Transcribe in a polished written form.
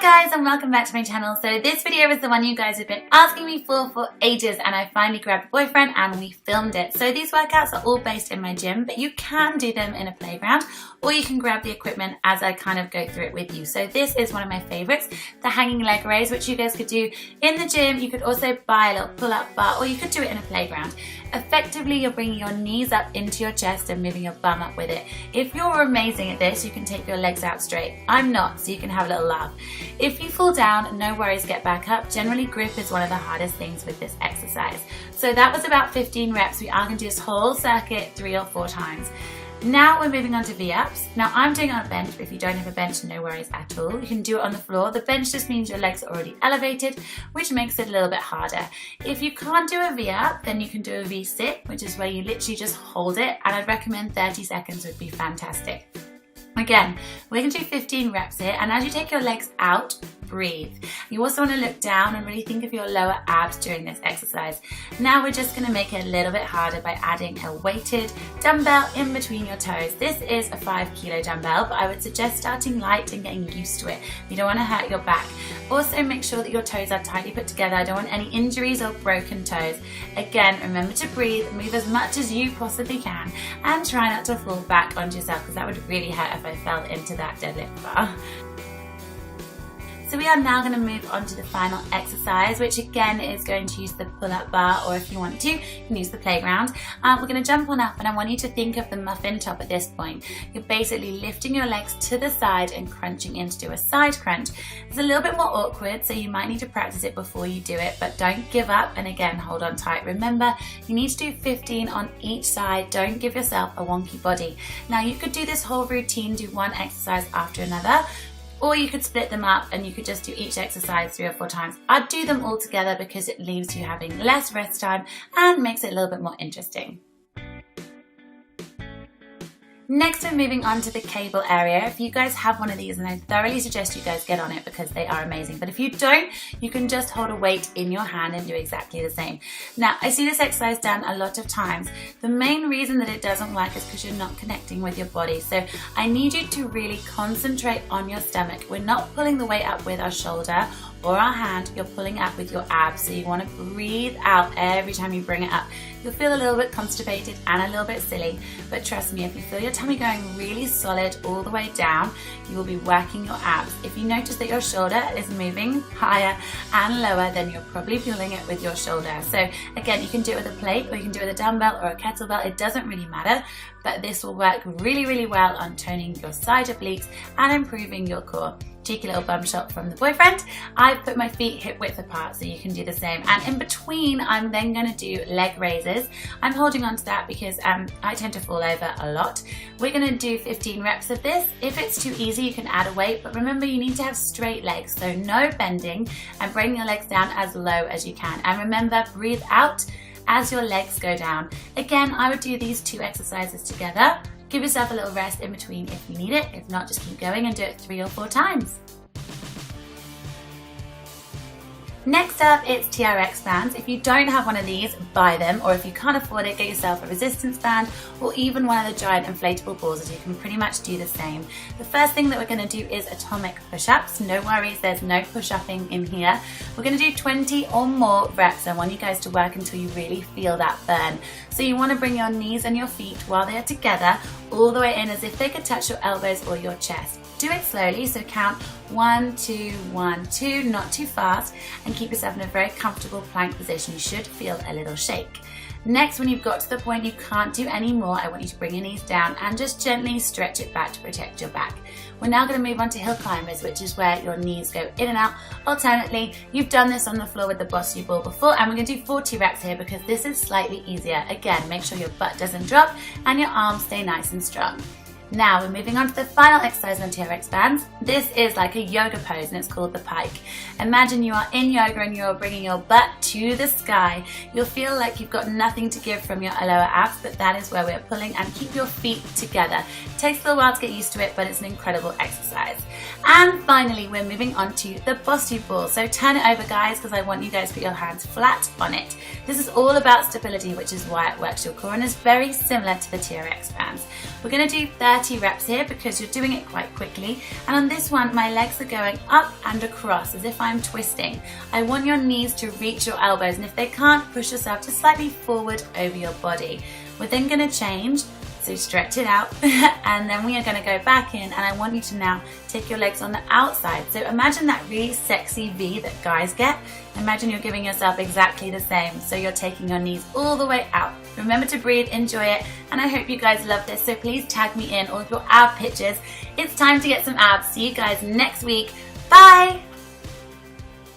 Hi guys, and welcome back to my channel. So this video is the one you guys have been asking me for ages, and I finally grabbed a boyfriend and we filmed it. So these workouts are all based in my gym, but you can do them in a playground, or you can grab the equipment as I kind of go through it with you. So this is one of my favorites, the hanging leg raise, which you guys could do in the gym. You could also buy a little pull-up bar, or you could do it in a playground. Effectively, you're bringing your knees up into your chest and moving your bum up with it. If you're amazing at this, you can take your legs out straight. I'm not, so you can have a little laugh. If you fall down, no worries, get back up. Generally, grip is one of the hardest things with this exercise. So that was about 15 reps. We are going to do this whole circuit 3 or 4 times. Now we're moving on to V-ups. Now I'm doing it on a bench, but if you don't have a bench, no worries at all. You can do it on the floor. The bench just means your legs are already elevated, which makes it a little bit harder. If you can't do a V-up, then you can do a V-sit, which is where you literally just hold it, and I'd recommend 30 seconds would be fantastic. Again, we're going to do 15 reps here, and as you take your legs out, breathe. You also want to look down and really think of your lower abs during this exercise. Now we're just going to make it a little bit harder by adding a weighted dumbbell in between your toes. This is a 5 kilo dumbbell, but I would suggest starting light and getting used to it. You don't want to hurt your back. Also make sure that your toes are tightly put together. I don't want any injuries or broken toes. Again, remember to breathe, move as much as you possibly can, and try not to fall back onto yourself, because that would really hurt if I fell into that deadlift bar. So we are now going to move on to the final exercise, which again is going to use the pull-up bar, or if you want to, you can use the playground. We're going to jump on up, and I want you to think of the muffin top at this point. You're basically lifting your legs to the side and crunching in to do a side crunch. It's a little bit more awkward, so you might need to practice it before you do it, but don't give up, and again, hold on tight. Remember, you need to do 15 on each side. Don't give yourself a wonky body. Now you could do this whole routine, do one exercise after another, or you could split them up and you could just do each exercise 3 or 4 times. I'd do them all together because it leaves you having less rest time and makes it a little bit more interesting. Next, we're moving on to the cable area. If you guys have one of these, and I thoroughly suggest you guys get on it because they are amazing. But if you don't, you can just hold a weight in your hand and do exactly the same. Now, I see this exercise done a lot of times. The main reason that it doesn't work is because you're not connecting with your body. So I need you to really concentrate on your stomach. We're not pulling the weight up with our shoulder or our hand, you're pulling up with your abs. So you want to breathe out every time you bring it up. You'll feel a little bit constipated and a little bit silly, but trust me, if you feel your tummy going really solid all the way down, you will be working your abs. If you notice that your shoulder is moving higher and lower, then you're probably feeling it with your shoulder. So again, you can do it with a plate, or you can do it with a dumbbell or a kettlebell. It doesn't really matter, but this will work really, really well on toning your side obliques and improving your core. Cheeky little bum shot from the boyfriend. I've put my feet hip width apart, so you can do the same. And in between, I'm then going to do leg raises. I'm holding on to that because I tend to fall over a lot. We're going to do 15 reps of this. If it's too easy, you can add a weight, but remember, you need to have straight legs, so no bending, and bring your legs down as low as you can. And remember, breathe out as your legs go down. Again, I would do these 2 exercises together. Give yourself a little rest in between if you need it. If not, just keep going and do it 3 or 4 times. Next up, it's TRX bands. If you don't have one of these, buy them, or if you can't afford it, get yourself a resistance band, or even one of the giant inflatable balls, as you can pretty much do the same. The first thing that we're going to do is atomic push-ups. No worries, there's no push-upping in here. We're going to do 20 or more reps. I want you guys to work until you really feel that burn. So you want to bring your knees and your feet while they're together all the way in, as if they could touch your elbows or your chest. Do it slowly, so count 1, 2, 1, 2, not too fast, and keep yourself in a very comfortable plank position. You should feel a little shake. Next, when you've got to the point you can't do any more, I want you to bring your knees down and just gently stretch it back to protect your back. We're now going to move on to hill climbers, which is where your knees go in and out alternately. You've done this on the floor with the Bosu-ball before, and we're going to do 40 reps here because this is slightly easier. Again, make sure your butt doesn't drop and your arms stay nice and strong. Now we're moving on to the final exercise on TRX bands. This is like a yoga pose, and it's called the pike. Imagine you are in yoga and you're bringing your butt to the sky. You'll feel like you've got nothing to give from your lower abs, but that is where we're pulling, and keep your feet together. It takes a little while to get used to it, but it's an incredible exercise. And finally, we're moving on to the Bosu-ball. So turn it over, guys, because I want you guys to put your hands flat on it. This is all about stability, which is why it works your core and is very similar to the TRX bands. We're going to do 30 reps here because you're doing it quite quickly. And on this one, my legs are going up and across as if I'm twisting. I want your knees to reach your elbows, and if they can't, push yourself just slightly forward over your body. We're then going to change. So stretch it out and then we are going to go back in, and I want you to now take your legs on the outside. So imagine that really sexy V that guys get. Imagine you're giving yourself exactly the same. So you're taking your knees all the way out. Remember to breathe, enjoy it, and I hope you guys love this. So please tag me in all of your ab pictures. It's time to get some abs. See you guys next week. Bye!